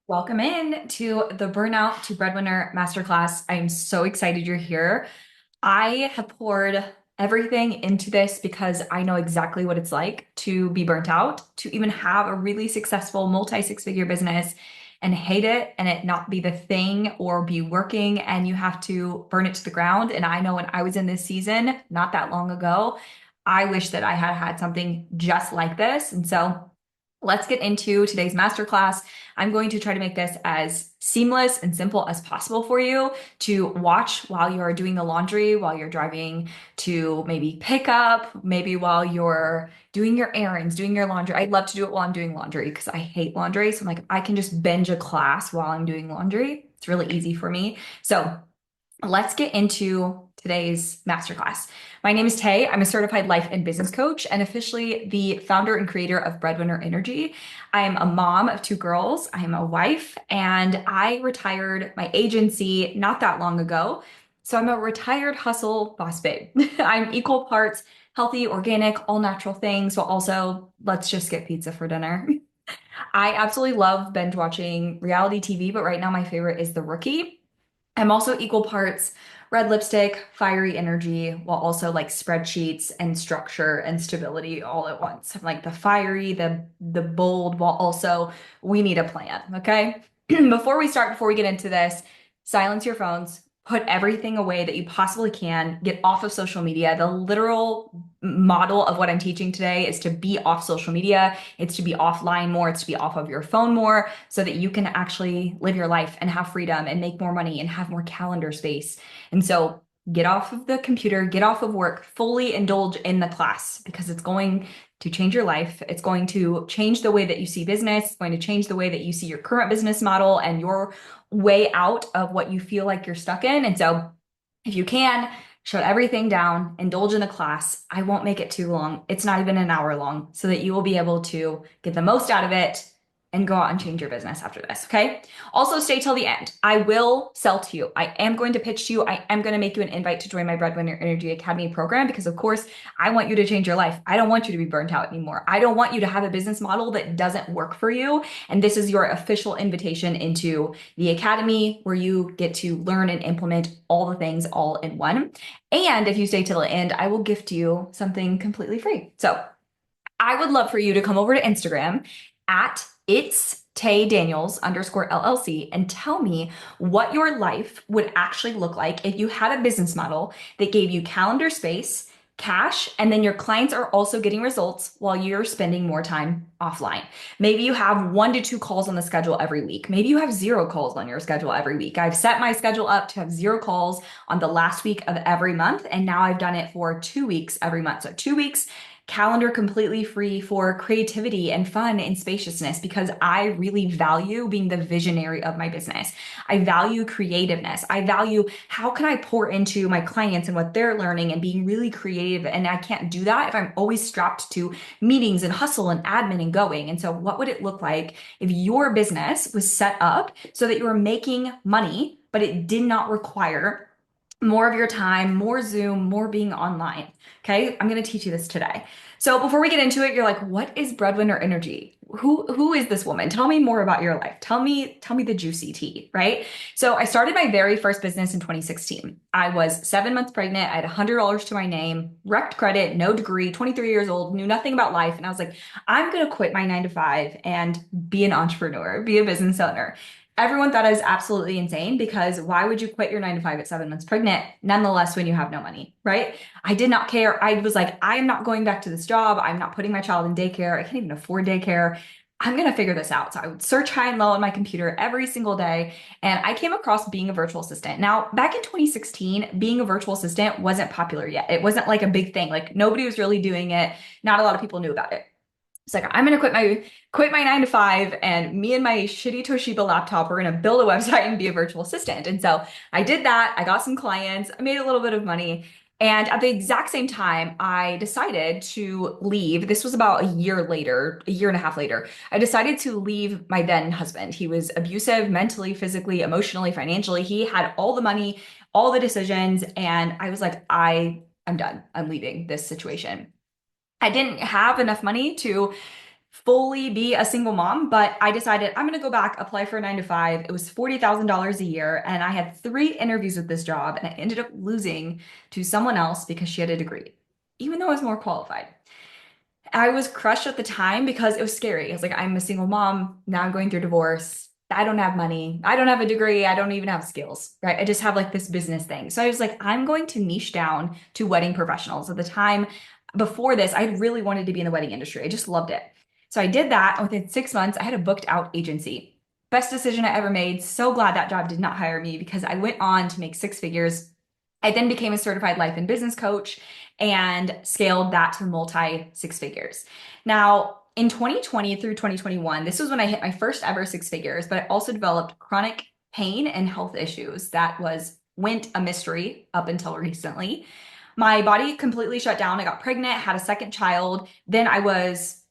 Welcome in to the Burnout to Breadwinner Masterclass. I am so excited you're here. I have poured everything into this because I know exactly what it's like to be burnt out, to even have a really successful multi-six-figure business and hate it and it not be the thing or be working and you have to burn it to the ground. And I know when I was in this season, not that long ago, I wish that I had had something just like this. And so let's get into today's masterclass. I'm going to try to make this as seamless and simple as possible for you to watch while you're doing the laundry, while you're driving to maybe pick up, maybe while you're doing your errands, doing your laundry. I love to do it while I'm doing laundry because I hate laundry. So I'm like, I can just binge a class while I'm doing laundry. It's really easy for me. So let's get into today's masterclass. My name is Tay. I'm a certified life and business coach and officially the founder and creator of Breadwinner Energy. I'm a mom of two girls. I'm a wife and I retired my agency not that long ago. So I'm a retired hustle boss babe. I'm equal parts healthy, organic, all natural things, while also let's just get pizza for dinner. I absolutely love binge watching reality TV, but right now my favorite is The Rookie. I'm also equal parts red lipstick, fiery energy, while also like spreadsheets and structure and stability all at once. I'm like the fiery, the bold, while also we need a plan, okay? Before we get into this, silence your phones, put everything away that you possibly can, get off of social media. The literal model of what I'm teaching today is to be off social media. It's to be offline more. It's to be off of your phone more so that you can actually live your life and have freedom and make more money and have more calendar space. And so get off of the computer, get off of work, fully indulge in the class because it's going to change your life. It's going to change the way that you see business. It's going to change the way that you see your current business model and your way out of what you feel like you're stuck in. And so if you can, shut everything down, indulge in the class. I won't make it too long. It's not even an hour long so that you will be able to get the most out of it and go out and change your business after this, okay? Also, stay till the end. I will sell to you. I am going to pitch to you. I am going to make you an invite to join my Breadwinner Energy Academy program because, of course, I want you to change your life. I don't want you to be burnt out anymore. I don't want you to have a business model that doesn't work for you. And this is your official invitation into the academy where you get to learn and implement all the things all in one. And if you stay till the end, I will gift you something completely free. So I would love for you to come over to Instagram at it's Tay Daniels underscore LLC and tell me what your life would actually look like if you had a business model that gave you calendar space, cash, and then your clients are also getting results while you're spending more time offline. Maybe you have 1 to 2 calls on the schedule every week. Maybe you have 0 calls on your schedule every week. I've set my schedule up to have 0 calls on the last week of every month, and now I've done it for 2 weeks every month. So 2 weeks calendar completely free for creativity and fun and spaciousness because I really value being the visionary of my business. I value creativeness. I value how can I pour into my clients and what they're learning and being really creative. And I can't do that if I'm always strapped to meetings and hustle and admin and going. And so what would it look like if your business was set up so that you were making money, but it did not require more of your time, more Zoom, more being online? Okay, I'm going to teach you this today. So before we get into it, you're like, what is Breadwinner Energy? Who is this woman? Tell me more about your life. Tell me the juicy tea, right? So I started my very first business in 2016. I was 7 months pregnant. I had $100 to my name, wrecked credit, no degree, 23 years old, knew nothing about life. And I was like, I'm going to quit my 9 to 5 and be an entrepreneur, be a business owner. Everyone thought I was absolutely insane because why would you quit your 9 to 5 at 7 months pregnant, nonetheless, when you have no money, right? I did not care. I was like, I am not going back to this job. I'm not putting my child in daycare. I can't even afford daycare. I'm going to figure this out. So I would search high and low on my computer every single day. And I came across being a virtual assistant. Now, back in 2016, being a virtual assistant wasn't popular yet. It wasn't like a big thing. Like nobody was really doing it. Not a lot of people knew about it. It's like, I'm gonna quit my 9 to 5 and me and my shitty Toshiba laptop, we're gonna build a website and be a virtual assistant. And so I did that. I got some clients, I made a little bit of money. And at the exact same time, I decided to leave. This was about a year later, a year and a half later. I decided to leave my then husband. He was abusive mentally, physically, emotionally, financially. He had all the money, all the decisions. And I was like, I'm done. I'm leaving this situation. I didn't have enough money to fully be a single mom, but I decided I'm going to go back, apply for a 9 to 5. It was $40,000 a year. And I had 3 interviews with this job and I ended up losing to someone else because she had a degree, even though I was more qualified. I was crushed at the time because it was scary. I was like, I'm a single mom. Now I'm going through divorce. I don't have money. I don't have a degree. I don't even have skills, right? I just have like this business thing. So I was like, I'm going to niche down to wedding professionals. At the time before this, I really wanted to be in the wedding industry. I just loved it. So I did that. And within 6 months, I had a booked out agency. Best decision I ever made. So glad that job did not hire me because I went on to make 6 figures. I then became a certified life and business coach and scaled that to multi 6 figures. Now, in 2020 through 2021, this was when I hit my first ever 6 figures, but I also developed chronic pain and health issues that went a mystery up until recently. My body completely shut down. I got pregnant, had a second child. Then I was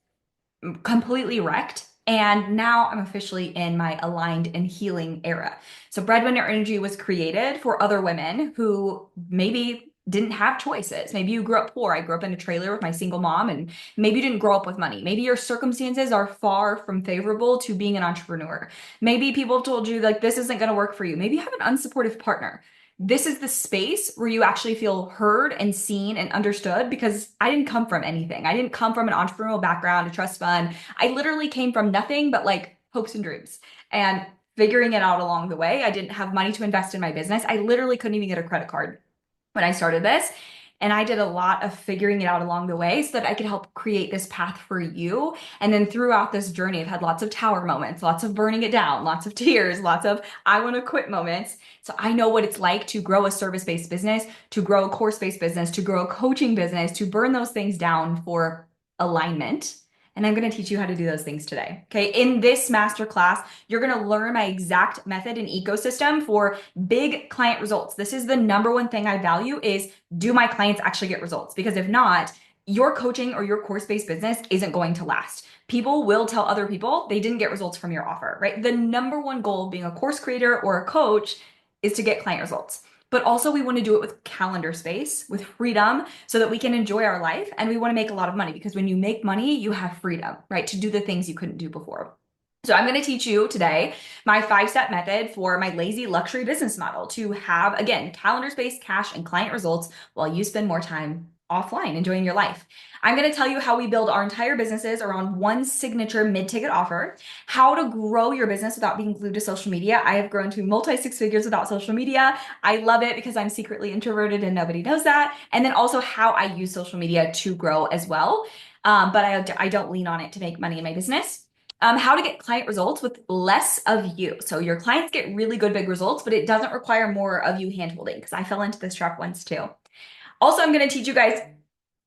completely wrecked. And now I'm officially in my aligned and healing era. So Breadwinner Energy was created for other women who maybe didn't have choices. Maybe you grew up poor. I grew up in a trailer with my single mom, and maybe you didn't grow up with money. Maybe your circumstances are far from favorable to being an entrepreneur. Maybe people have told you like this isn't going to work for you. Maybe you have an unsupportive partner. This is the space where you actually feel heard and seen and understood because I didn't come from anything. I didn't come from an entrepreneurial background, a trust fund. I literally came from nothing but like hopes and dreams and figuring it out along the way. I didn't have money to invest in my business. I literally couldn't even get a credit card when I started this. And I did a lot of figuring it out along the way so that I could help create this path for you. And then throughout this journey, I've had lots of tower moments, lots of burning it down, lots of tears, lots of I want to quit moments. So I know what it's like to grow a service-based business, to grow a course-based business, to grow a coaching business, to burn those things down for alignment. And I'm going to teach you how to do those things today. Okay. In this masterclass, you're going to learn my exact method and ecosystem for big client results. This is the number one thing I value is do my clients actually get results? Because if not, your coaching or your course-based business isn't going to last. People will tell other people they didn't get results from your offer, right? The number one goal of being a course creator or a coach is to get client results. But also we want to do it with calendar space, with freedom, so that we can enjoy our life. And we want to make a lot of money because when you make money, you have freedom, right? To do the things you couldn't do before. So I'm going to teach you today my 5-step method for my lazy luxury business model to have, again, calendar space, cash, and client results while you spend more time offline enjoying your life. I'm going to tell you how we build our entire businesses around one signature mid-ticket offer, how to grow your business without being glued to social media. I have grown to multi 6 figures without social media. I love it because I'm secretly introverted and nobody knows that. And then also how I use social media to grow as well. But I don't lean on it to make money in my business. How to get client results with less of you. So your clients get really good big results, but it doesn't require more of you handholding because I fell into this trap once too. Also, I'm going to teach you guys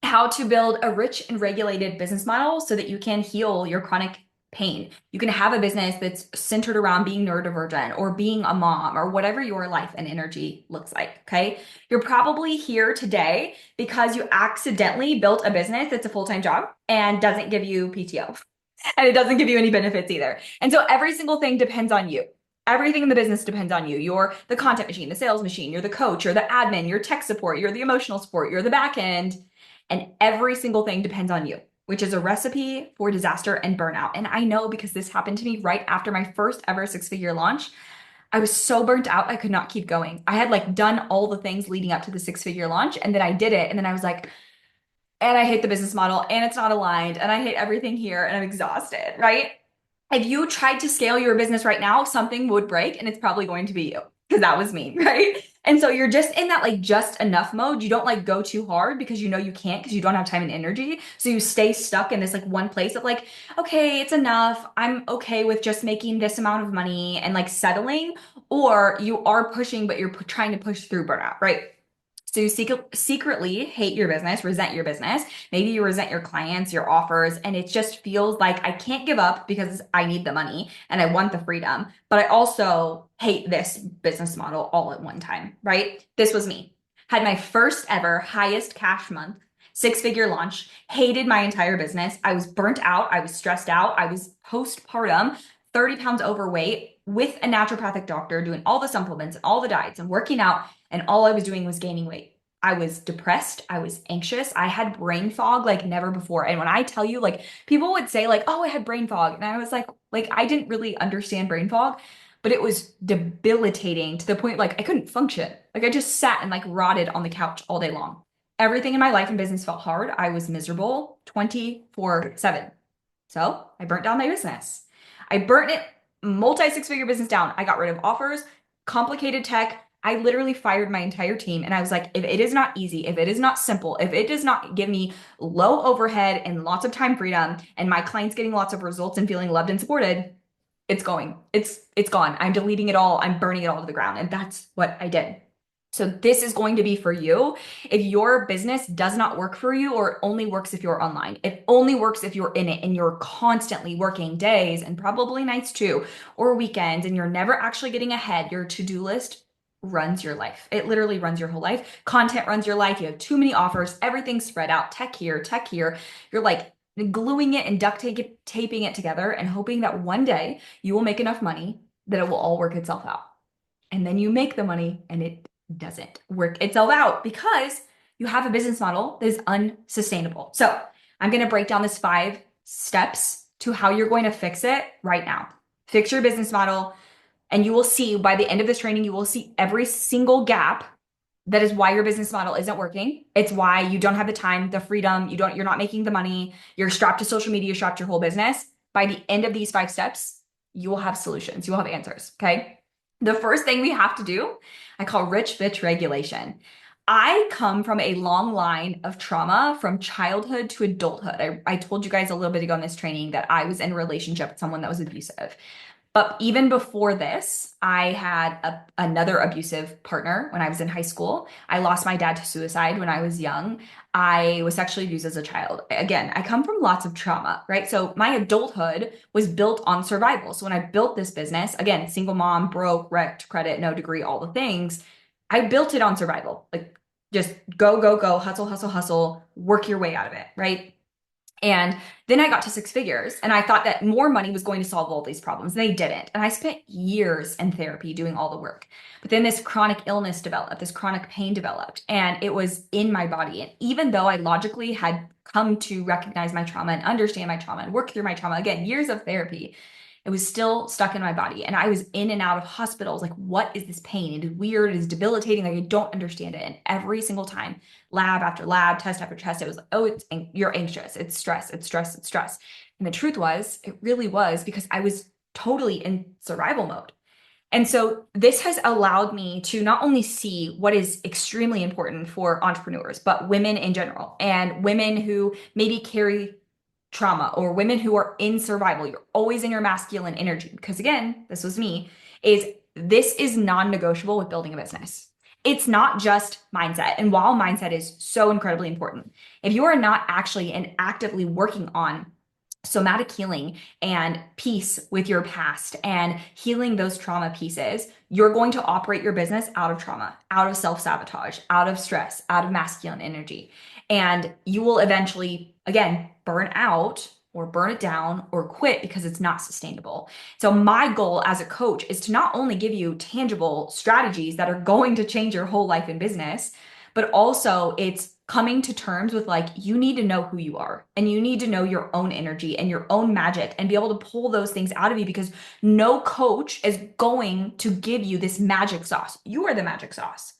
how to build a rich and regulated business model so that you can heal your chronic pain. You can have a business that's centered around being neurodivergent or being a mom or whatever your life and energy looks like. Okay. You're probably here today because you accidentally built a business that's a full-time job and doesn't give you PTO and it doesn't give you any benefits either. And so every single thing depends on you. Everything in the business depends on you. You're the content machine, the sales machine, you're the coach, you're the admin, you're tech support, you're the emotional support, you're the back end. And every single thing depends on you, which is a recipe for disaster and burnout. And I know because this happened to me right after my first ever 6-figure launch. I was so burnt out, I could not keep going. I had like done all the things leading up to the 6-figure launch, and then I did it. And then I was like, and I hate the business model, and it's not aligned, and I hate everything here, and I'm exhausted, right? If you tried to scale your business right now, something would break, and it's probably going to be you, because that was me, right? And so you're just in that like just enough mode. You don't like go too hard because you know you can't because you don't have time and energy. So you stay stuck in this like one place of like, okay, it's enough. I'm okay with just making this amount of money and like settling, or you are pushing, but you're trying to push through burnout, right? So you secretly hate your business, resent your business. Maybe you resent your clients, your offers, and it just feels like I can't give up because I need the money and I want the freedom, but I also hate this business model all at one time, right? This was me. Had my first ever highest cash month, 6-figure launch, hated my entire business. I was burnt out. I was stressed out. I was postpartum, 30 pounds overweight with a naturopathic doctor doing all the supplements and all the diets and working out, and all I was doing was gaining weight. I was depressed. I was anxious. I had brain fog like never before. And when I tell you, like, people would say, like, oh, I had brain fog. And I was like, I didn't really understand brain fog, but it was debilitating to the point like I couldn't function. Like, I just sat and like rotted on the couch all day long. Everything in my life and business felt hard. I was miserable 24/7. So I burnt down my business. I burnt it, multi six-figure business down. I got rid of offers, complicated tech. I literally fired my entire team. And I was like, if it is not easy, if it is not simple, if it does not give me low overhead and lots of time freedom and my clients getting lots of results and feeling loved and supported, it's going. It's gone. I'm deleting it all. I'm burning it all to the ground. And that's what I did. So this is going to be for you. If your business does not work for you, or it only works if you're online, it only works if you're in it and you're constantly working days and probably nights too, or weekends, and you're never actually getting ahead, your to-do list runs your life. It literally runs your whole life. Content runs your life. You have too many offers, everything's spread out, tech here, tech here. You're like gluing it and taping it together and hoping that one day you will make enough money that it will all work itself out. And then you make the money and it doesn't work itself out because you have a business model that is unsustainable. So I'm going to break down this 5 steps to how you're going to fix it right now. Fix your business model, and you will see by the end of this training, you will see every single gap. That is why your business model isn't working. It's why you don't have the time, the freedom, you're not making the money, you're strapped to social media, you're strapped to your whole business. By the end of these 5 steps, you will have solutions, you will have answers, okay? The first thing we have to do, I call rich bitch regulation. I come from a long line of trauma from childhood to adulthood. I told you guys a little bit ago in this training that I was in a relationship with someone that was abusive. But even before this, I had another abusive partner when I was in high school. I lost my dad to suicide when I was young. I was sexually abused as a child. Again, I come from lots of trauma, right? So my adulthood was built on survival. So when I built this business, again, single mom, broke, wrecked, credit, no degree, all the things, I built it on survival. Like, just go, go, go, hustle, hustle, hustle, work your way out of it, right? And then I got to 6 figures and I thought that more money was going to solve all these problems. They didn't. And I spent years in therapy doing all the work. But then this chronic illness developed, this chronic pain developed, and it was in my body. And even though I logically had come to recognize my trauma and understand my trauma and work through my trauma, again, years of therapy, it was still stuck in my body. And I was in and out of hospitals. Like, what is this pain? It is weird. It is debilitating. Like, I don't understand it. And every single time, lab after lab, test after test, it was like, oh, you're anxious. It's stress. It's stress. It's stress. And the truth was, it really was because I was totally in survival mode. And so this has allowed me to not only see what is extremely important for entrepreneurs, but women in general, and women who maybe carry trauma, or women who are in survival. You're always in your masculine energy. Because again, this was me, this is non-negotiable with building a business. It's not just mindset. And while mindset is so incredibly important, if you are not actually and actively working on somatic healing and peace with your past and healing those trauma pieces, you're going to operate your business out of trauma, out of self-sabotage, out of stress, out of masculine energy. And you will eventually, again, burn out or burn it down or quit because it's not sustainable. So my goal as a coach is to not only give you tangible strategies that are going to change your whole life and business, but also it's coming to terms with, like, you need to know who you are and you need to know your own energy and your own magic and be able to pull those things out of you, because no coach is going to give you this magic sauce. You are the magic sauce.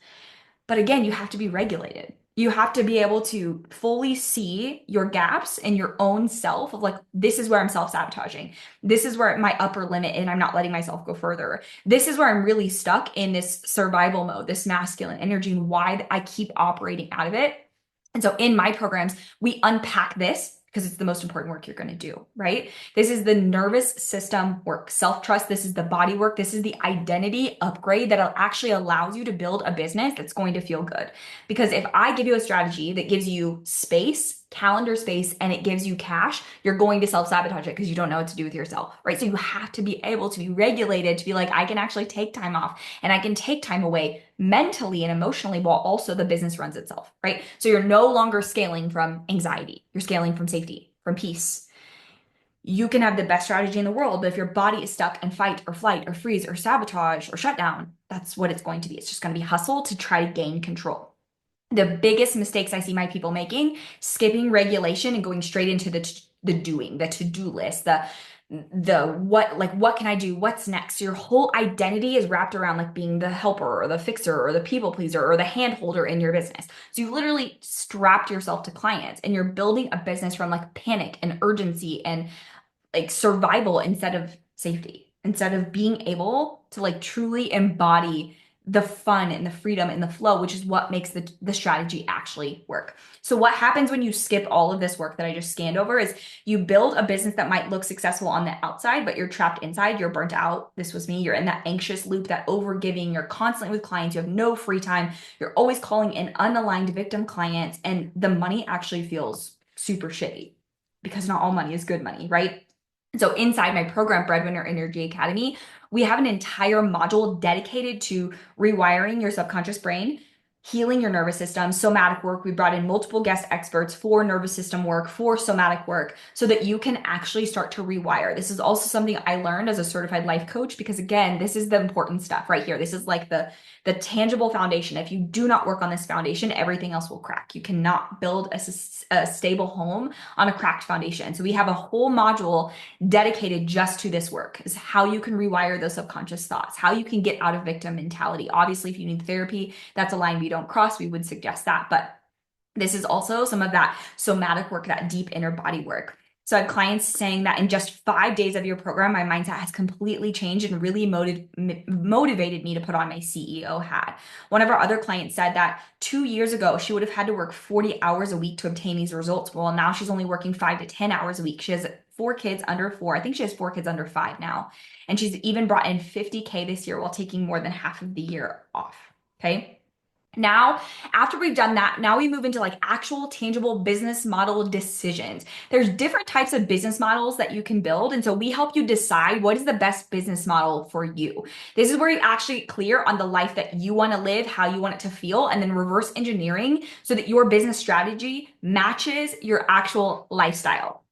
But again, you have to be regulated. You have to be able to fully see your gaps in your own self of, like, this is where I'm self-sabotaging. This is where my upper limit and I'm not letting myself go further. This is where I'm really stuck in this survival mode, this masculine energy, and why I keep operating out of it. And so in my programs, we unpack this because it's the most important work you're going to do, right? This is the nervous system work, self-trust. This is the body work. This is the identity upgrade that actually allows you to build a business that's going to feel good. Because if I give you a strategy that gives you space, calendar space, and it gives you cash, you're going to self-sabotage it because you don't know what to do with yourself, right? So you have to be able to be regulated to be like, I can actually take time off and I can take time away mentally and emotionally while also the business runs itself, right? So you're no longer scaling from anxiety. You're scaling from safety, from peace. You can have the best strategy in the world, but if your body is stuck in fight or flight or freeze or sabotage or shutdown, that's what it's going to be. It's just going to be hustle to try to gain control. The biggest mistakes I see my people making, skipping regulation and going straight into the doing, the to-do list, the what can I do? What's next? Your whole identity is wrapped around like being the helper or the fixer or the people pleaser or the hand holder in your business. So you literally strapped yourself to clients and you're building a business from like panic and urgency and like survival instead of safety, instead of being able to like truly embody the fun and the freedom and the flow, which is what makes the strategy actually work. So what happens when you skip all of this work that I just scanned over is you build a business that might look successful on the outside, but you're trapped inside, you're burnt out. This was me. You're in that anxious loop, that overgiving, you're constantly with clients, you have no free time, you're always calling in unaligned victim clients, and the money actually feels super shitty because not all money is good money, right? So inside my program, Breadwinner Energy Academy, we have an entire module dedicated to rewiring your subconscious brain, healing your nervous system, somatic work. We brought in multiple guest experts for nervous system work, for somatic work, so that you can actually start to rewire. This is also something I learned as a certified life coach, because again, this is the important stuff right here. This is like the tangible foundation. If you do not work on this foundation, everything else will crack. You cannot build a stable home on a cracked foundation. So we have a whole module dedicated just to this work, is how you can rewire those subconscious thoughts, how you can get out of victim mentality. Obviously, if you need therapy, that's a line we don't cross. We would suggest that. But this is also some of that somatic work, that deep inner body work. So I have clients saying that in just 5 days of your program, my mindset has completely changed and really motivated me to put on my CEO hat. One of our other clients said that 2 years ago, she would have had to work 40 hours a week to obtain these results. Well, now she's only working 5 to 10 hours a week. She has 4 kids under 4. I think she has 4 kids under 5 now. And she's even brought in 50K this year while taking more than half of the year off. Okay. Now, after we've done that, now we move into like actual tangible business model decisions. There's different types of business models that you can build. And so we help you decide what is the best business model for you. This is where you actually get clear on the life that you want to live, how you want it to feel, and then reverse engineering so that your business strategy matches your actual lifestyle.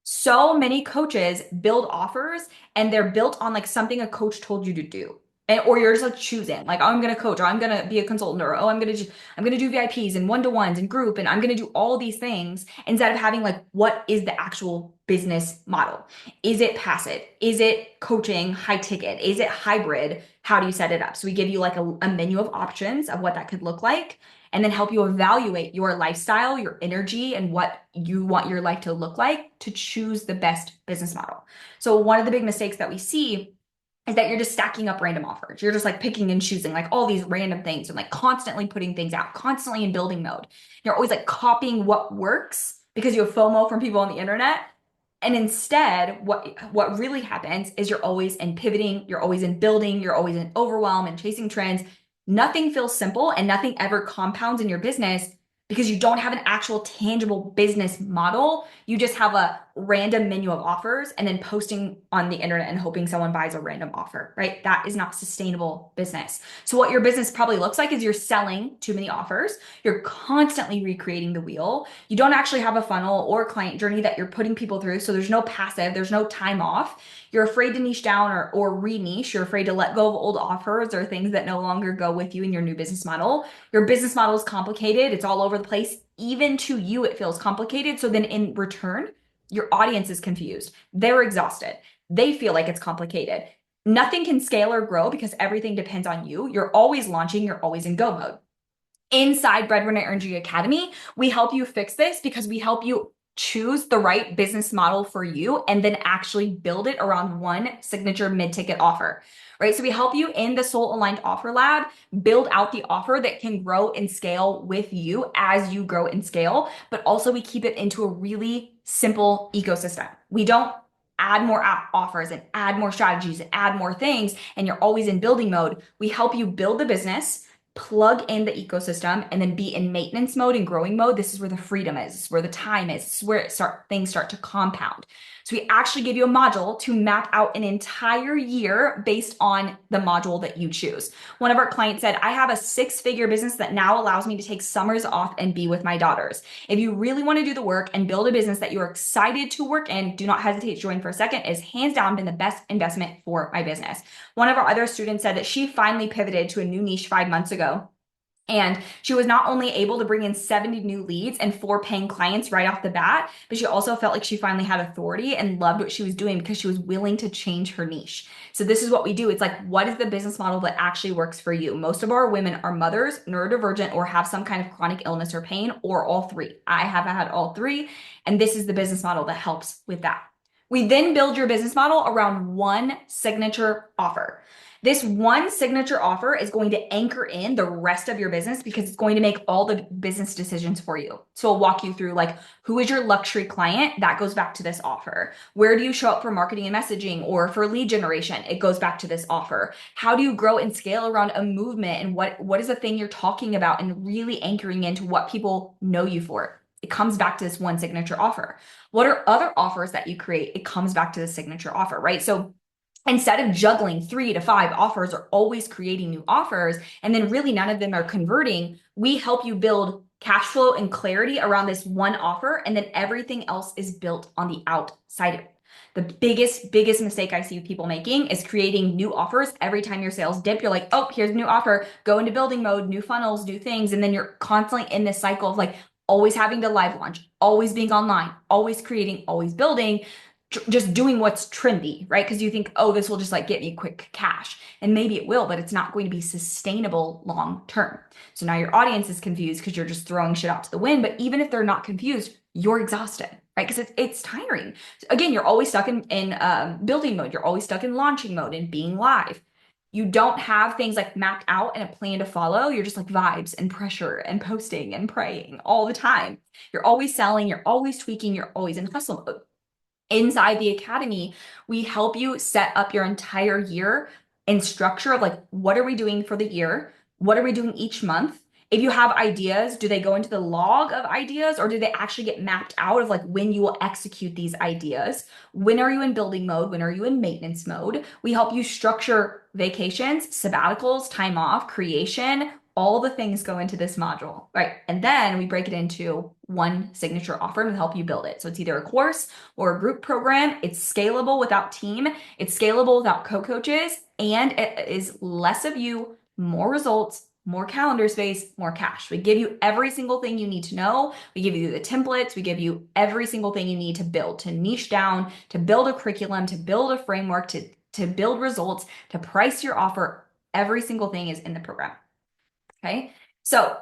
So many coaches build offers and they're built on like something a coach told you to do. And, or you're just like choosing, like, oh, I'm going to coach, or I'm going to be a consultant, or, oh, I'm going to do VIPs and one-to-ones and group, and I'm going to do all these things instead of having like, what is the actual business model? Is it passive? Is it coaching, high ticket? Is it hybrid? How do you set it up? So we give you like a menu of options of what that could look like, and then help you evaluate your lifestyle, your energy, and what you want your life to look like to choose the best business model. So one of the big mistakes that we see is that you're just stacking up random offers. You're just like picking and choosing like all these random things and like constantly putting things out, constantly in building mode. You're always like copying what works because you have FOMO from people on the internet. And instead, what really happens is you're always in pivoting, you're always in building, you're always in overwhelm and chasing trends. Nothing feels simple and nothing ever compounds in your business because you don't have an actual tangible business model. You just have a random menu of offers and then posting on the internet and hoping someone buys a random offer, right? That is not sustainable business. So what your business probably looks like is you're selling too many offers. You're constantly recreating the wheel. You don't actually have a funnel or client journey that you're putting people through. So there's no passive, there's no time off. You're afraid to niche down or re-niche. You're afraid to let go of old offers or things that no longer go with you in your new business model. Your business model is complicated. It's all over the place. Even to you, it feels complicated. So then in return, your audience is confused. They're exhausted. They feel like it's complicated. Nothing can scale or grow because everything depends on you. You're always launching. You're always in go mode. Inside Breadwinner Energy Academy, we help you fix this because we help you choose the right business model for you and then actually build it around one signature mid-ticket offer, right? So we help you in the Soul Aligned Offer Lab build out the offer that can grow and scale with you as you grow and scale, but also we keep it into a really simple ecosystem. We don't add more offers and add more strategies and add more things, and you're always in building mode. We help you build the business, plug in the ecosystem, and then be in maintenance mode and growing mode. This is where the freedom is. This is where the time is. This is where things start to compound. So we actually give you a module to map out an entire year based on the module that you choose. One of our clients said, I have a 6-figure business that now allows me to take summers off and be with my daughters. If you really want to do the work and build a business that you're excited to work in, do not hesitate to join for a second. It has hands down been the best investment for my business. One of our other students said that she finally pivoted to a new niche 5 months ago. And she was not only able to bring in 70 new leads and 4 paying clients right off the bat, but she also felt like she finally had authority and loved what she was doing because she was willing to change her niche. So this is what we do. It's like, what is the business model that actually works for you? Most of our women are mothers, neurodivergent, or have some kind of chronic illness or pain, or all three. I have had all three, and this is the business model that helps with that. We then build your business model around one signature offer. This one signature offer is going to anchor in the rest of your business because it's going to make all the business decisions for you. So I'll walk you through like, who is your luxury client? That goes back to this offer. Where do you show up for marketing and messaging or for lead generation? It goes back to this offer. How do you grow and scale around a movement? And what is the thing you're talking about and really anchoring into what people know you for? It comes back to this one signature offer. What are other offers that you create? It comes back to the signature offer, right? So instead of juggling 3 to 5 offers or always creating new offers, and then really none of them are converting, we help you build cash flow and clarity around this one offer, and then everything else is built on the outside of it. The biggest mistake I see people making is creating new offers every time your sales dip. You're like, oh, here's a new offer, go into building mode, new funnels, new things. And then you're constantly in this cycle of like always having to live launch, always being online, always creating, always building, just doing what's trendy, right? Because you think, oh, this will just like get me quick cash. And maybe it will, but it's not going to be sustainable long term. So now your audience is confused because you're just throwing shit out to the wind. But even if they're not confused, you're exhausted, right? Because it's tiring. Again, you're always stuck in building mode. You're always stuck in launching mode and being live. You don't have things like mapped out and a plan to follow. You're just like vibes and pressure and posting and praying all the time. You're always selling. You're always tweaking. You're always in hustle mode. Inside the academy, we help you set up your entire year in structure of like, what are we doing for the year? What are we doing each month? If you have ideas, do they go into the log of ideas or do they actually get mapped out of like when you will execute these ideas? When are you in building mode? When are you in maintenance mode? We help you structure vacations, sabbaticals, time off, creation. All the things go into this module, right? And then we break it into one signature offer to help you build it. So it's either a course or a group program. It's scalable without team. It's scalable without co-coaches. And it is less of you, more results, more calendar space, more cash. We give you every single thing you need to know. We give you the templates. We give you every single thing you need to build, to niche down, to build a curriculum, to build a framework, to build results, to price your offer. Every single thing is in the program. Okay. So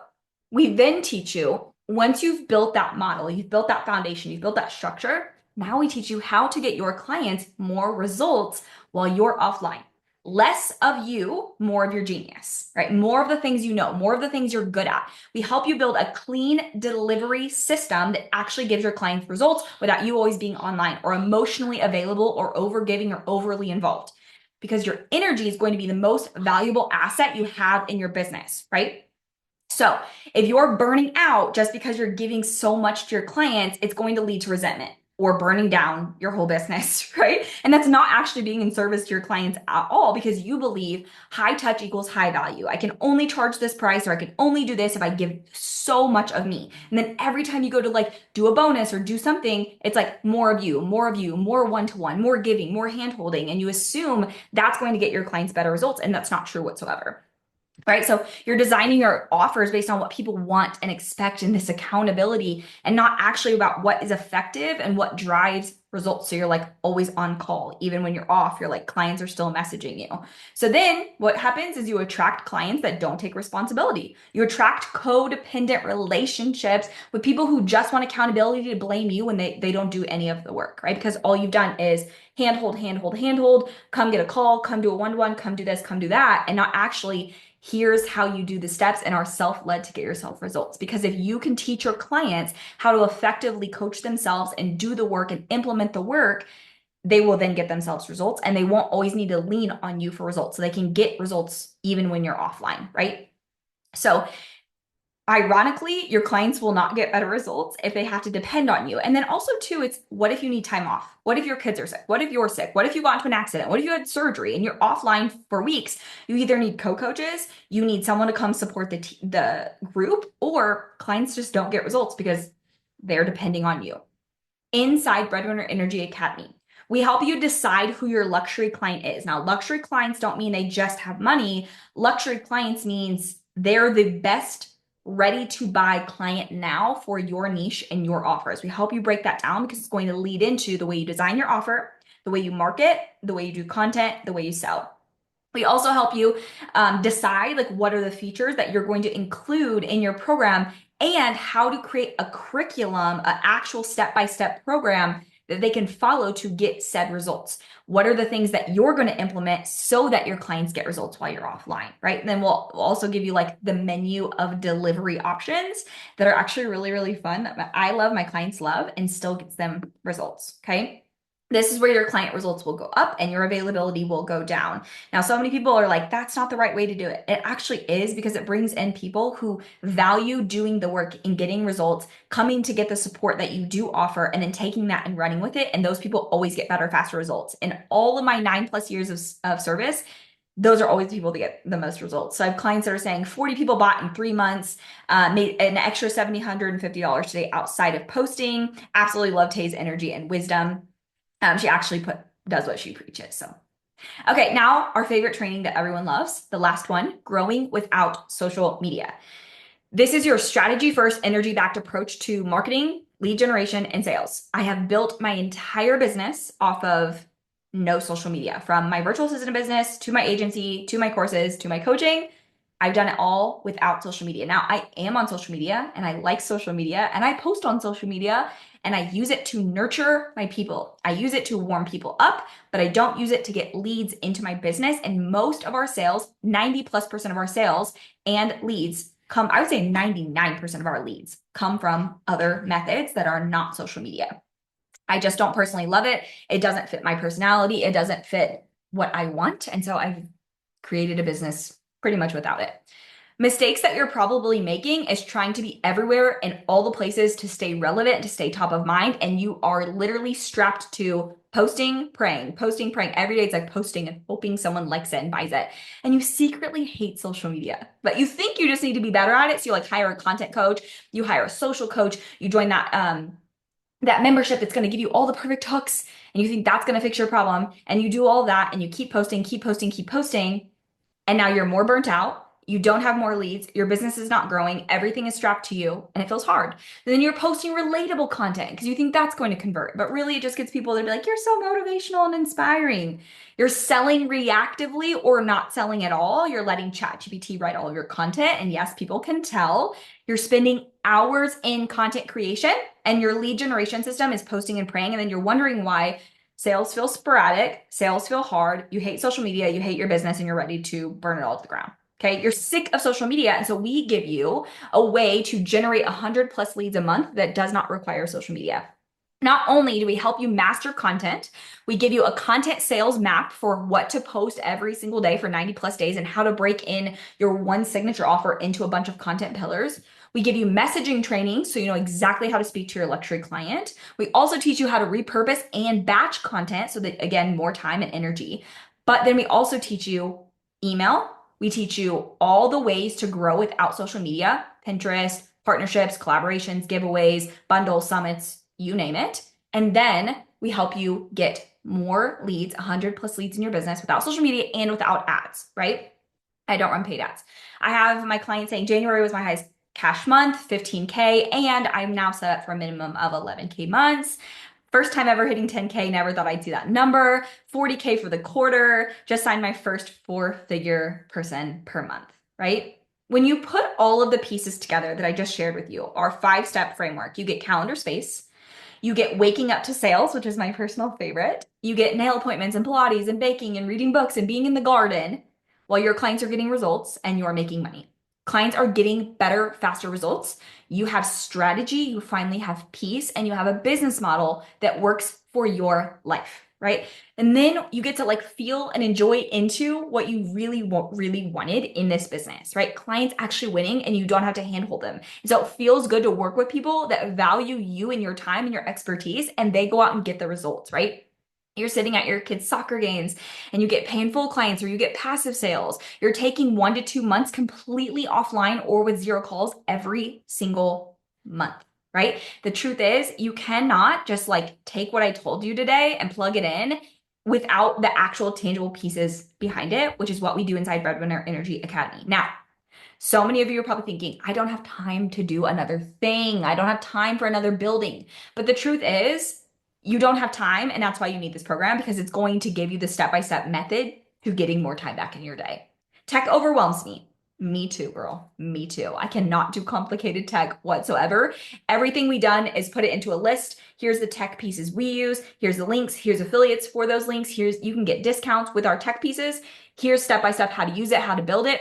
we then teach you, once you've built that model, you've built that foundation, you've built that structure, now we teach you how to get your clients more results while you're offline. Less of you, more of your genius, right? More of the things you know, more of the things you're good at. We help you build a clean delivery system that actually gives your clients results without you always being online or emotionally available or over giving or overly involved. Because your energy is going to be the most valuable asset you have in your business, right? So if you're burning out just because you're giving so much to your clients, it's going to lead to resentment or burning down your whole business, right? And that's not actually being in service to your clients at all because you believe high touch equals high value. I can only charge this price or I can only do this if I give so much of me. And then every time you go to like do a bonus or do something, it's like more of you, more one-to-one, more giving, more hand-holding. And you assume that's going to get your clients better results. And that's not true whatsoever. Right. So you're designing your offers based on what people want and expect in this accountability and not actually about what is effective and what drives results. So you're like always on call. Even when you're off, you're like clients are still messaging you. So then what happens is you attract clients that don't take responsibility. You attract codependent relationships with people who just want accountability to blame you when they don't do any of the work, right? Because all you've done is handhold, come get a call, come do a one-to-one, come do this, come do that, and not actually here's how you do the steps and are self-led to get yourself results. Because if you can teach your clients how to effectively coach themselves and do the work and implement the work, they will then get themselves results and they won't always need to lean on you for results. So they can get results even when you're offline, right? So ironically, your clients will not get better results if they have to depend on you. And then also too, it's what if you need time off? What if your kids are sick? What if you're sick? What if you got into an accident? What if you had surgery and you're offline for weeks? You either need co-coaches, you need someone to come support the group, or clients just don't get results because they're depending on you. Inside Breadwinner Energy Academy, we help you decide who your luxury client is. Now, luxury clients don't mean they just have money. Luxury clients means they're the best ready to buy client now for your niche and your offers. We help you break that down because it's going to lead into the way you design your offer, the way you market, the way you do content, the way you sell. We also help you decide like what are the features that you're going to include in your program and how to create a curriculum, an actual step-by-step program that they can follow to get said results. What are the things that you're going to implement so that your clients get results while you're offline, right? And then we'll also give you like the menu of delivery options that are actually really, really fun that I love, my clients love, and still gets them results, okay? This is where your client results will go up and your availability will go down. Now, so many people are like, that's not the right way to do it. It actually is because it brings in people who value doing the work and getting results, coming to get the support that you do offer, and then taking that and running with it. And those people always get better, faster results. In all of my 9+ years of service, those are always the people that get the most results. So I have clients that are saying 40 people bought in 3 months, made an extra $750 today outside of posting. Absolutely love Tay's energy and wisdom. She actually does what she preaches. So, okay, now our favorite training that everyone loves, the last one, growing without social media. This is your strategy first, energy backed approach to marketing, lead generation, and sales. I have built my entire business off of no social media, from my virtual assistant business to my agency, to my courses, to my coaching. I've done it all without social media. Now I am on social media and I like social media and I post on social media and I use it to nurture my people. I use it to warm people up, but I don't use it to get leads into my business. And most of our sales, 90+% of our sales and leads come, I would say 99% of our leads come from other methods that are not social media. I just don't personally love it. It doesn't fit my personality. It doesn't fit what I want. And so I've created a business pretty much without it. Mistakes that you're probably making is trying to be everywhere in all the places to stay relevant, to stay top of mind. And you are literally strapped to posting, praying. Every day it's like posting and hoping someone likes it and buys it. And you secretly hate social media, but you think you just need to be better at it. So you like hire a content coach, you hire a social coach, you join that membership that's going to give you all the perfect hooks, and you think that's going to fix your problem. And you do all that and you keep posting. And now you're more burnt out. You don't have more leads. Your business is not growing. Everything is strapped to you and it feels hard. And then you're posting relatable content because you think that's going to convert. But really it just gets people to be like, you're so motivational and inspiring. You're selling reactively or not selling at all. You're letting ChatGPT write all of your content. And yes, people can tell you're spending hours in content creation and your lead generation system is posting and praying. And then you're wondering why sales feel sporadic, sales feel hard, you hate social media, you hate your business, and you're ready to burn it all to the ground. Okay, you're sick of social media. And so we give you a way to generate 100+ leads a month that does not require social media. Not only do we help you master content, we give you a content sales map for what to post every single day for 90+ days and how to break in your one signature offer into a bunch of content pillars. We give you messaging training so you know exactly how to speak to your luxury client. We also teach you how to repurpose and batch content so that, again, more time and energy. But then we also teach you email. We teach you all the ways to grow without social media, Pinterest, partnerships, collaborations, giveaways, bundles, summits, you name it. And then we help you get more leads, 100+ leads in your business without social media and without ads, right? I don't run paid ads. I have my clients saying January was my highest cash month, 15K, and I'm now set up for a minimum of 11K months. First time ever hitting 10K, never thought I'd see that number. 40K for the quarter, just signed my first 4-figure person per month, right? When you put all of the pieces together that I just shared with you, our 5-step framework, you get calendar space, you get waking up to sales, which is my personal favorite. You get nail appointments and Pilates and baking and reading books and being in the garden while your clients are getting results and you're making money. Clients are getting better, faster results. You have strategy, you finally have peace, and you have a business model that works for your life, right? And then you get to like feel and enjoy into what you really wanted in this business, right? Clients actually winning and you don't have to handhold them. And so it feels good to work with people that value you and your time and your expertise, and they go out and get the results, right? You're sitting at your kids' soccer games and you get paying full clients or you get passive sales. You're taking 1 to 2 months completely offline or with 0 calls every single month, right? The truth is you cannot just like take what I told you today and plug it in without the actual tangible pieces behind it, which is what we do inside Breadwinner Energy Academy. Now, So many of you are probably thinking, I don't have time to do another thing. I don't have time for another building. But the truth is, you don't have time, and that's why you need this program because it's going to give you the step-by-step method to getting more time back in your day. Tech overwhelms me. Me too, girl. Me too. I cannot do complicated tech whatsoever. Everything we done is put it into a list. Here's the tech pieces we use. Here's the links. Here's affiliates for those links. Here's you can get discounts with our tech pieces. Here's step by step how to use it, how to build it.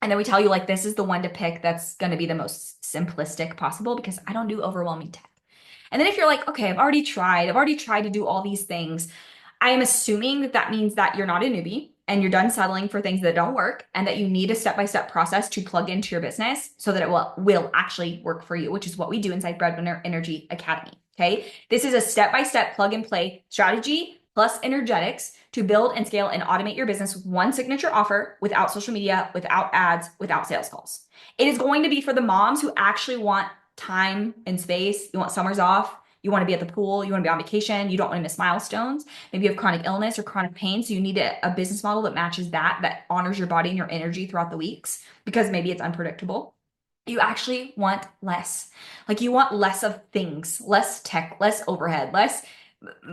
And then we tell you like this is the one to pick that's going to be the most simplistic possible because I don't do overwhelming tech. And then if you're like, okay, I've already tried to do all these things. I am assuming that that means that you're not a newbie and you're done settling for things that don't work and that you need a step-by-step process to plug into your business so that it will actually work for you, which is what we do inside Breadwinner Energy Academy. Okay. This is a step-by-step plug and play strategy plus energetics to build and scale and automate your business with one signature offer without social media, without ads, without sales calls. It is going to be for the moms who actually want time and space. You want summers off. You want to be at the pool. You want to be on vacation. You don't want to miss milestones. Maybe you have chronic illness or chronic pain. So you need a business model that matches that honors your body and your energy throughout the weeks because maybe it's unpredictable. You actually want less. Like you want less of things, less tech, less overhead, less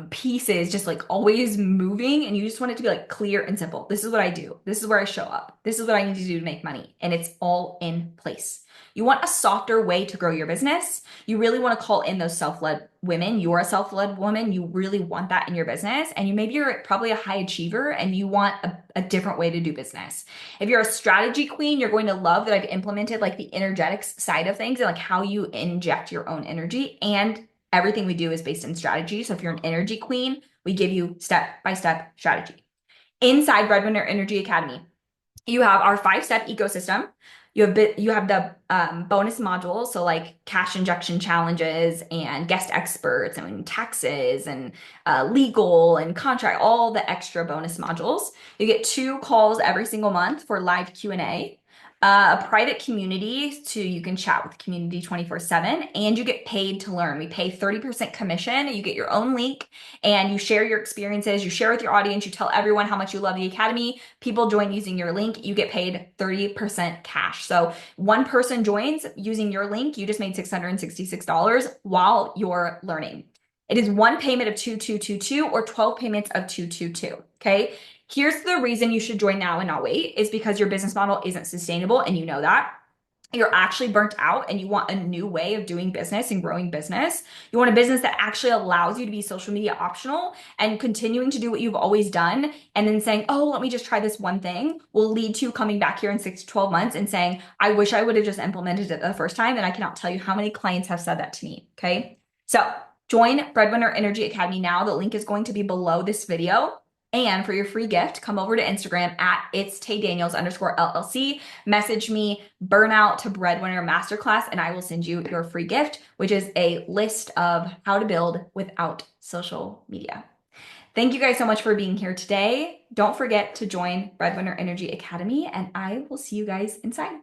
pieces just like always moving, and you just want it to be like clear and simple. This is what I do. This is where I show up. This is what I need to do to make money. And it's all in place. You want a softer way to grow your business. You really want to call in those self-led women. You're a self-led woman. You really want that in your business. And you're probably a high achiever and you want a different way to do business. If you're a strategy queen, you're going to love that I've implemented like the energetics side of things and like how you inject your own energy, and everything we do is based in strategy. So if you're an energy queen, we give you step-by-step strategy. Inside Breadwinner Energy Academy, you have our 5-step ecosystem. You have the bonus modules, so like cash injection challenges and guest experts and taxes and legal and contract, all the extra bonus modules. You get 2 calls every single month for live Q&A. A private community so you can chat with the community 24/7, and you get paid to learn. We pay 30% commission. You get your own link and you share your experiences. You share with your audience. You tell everyone how much you love the academy. People join using your link. You get paid 30% cash. So one person joins using your link. You just made $666 while you're learning. It is one payment of 2222 or 12 payments of 222. Okay. Here's the reason you should join now and not wait is because your business model isn't sustainable and you know that. You're actually burnt out and you want a new way of doing business and growing business. You want a business that actually allows you to be social media optional and continuing to do what you've always done, and then saying, oh, let me just try this one thing will lead to coming back here in 6 to 12 months and saying, I wish I would have just implemented it the first time. And I cannot tell you how many clients have said that to me. Okay. So join Breadwinner Energy Academy now. The link is going to be below this video. And for your free gift, come over to Instagram at @itstaydaniels_LLC. Message me burnout to breadwinner masterclass, and I will send you your free gift, which is a list of how to build without social media. Thank you guys so much for being here today. Don't forget to join Breadwinner Energy Academy, and I will see you guys inside.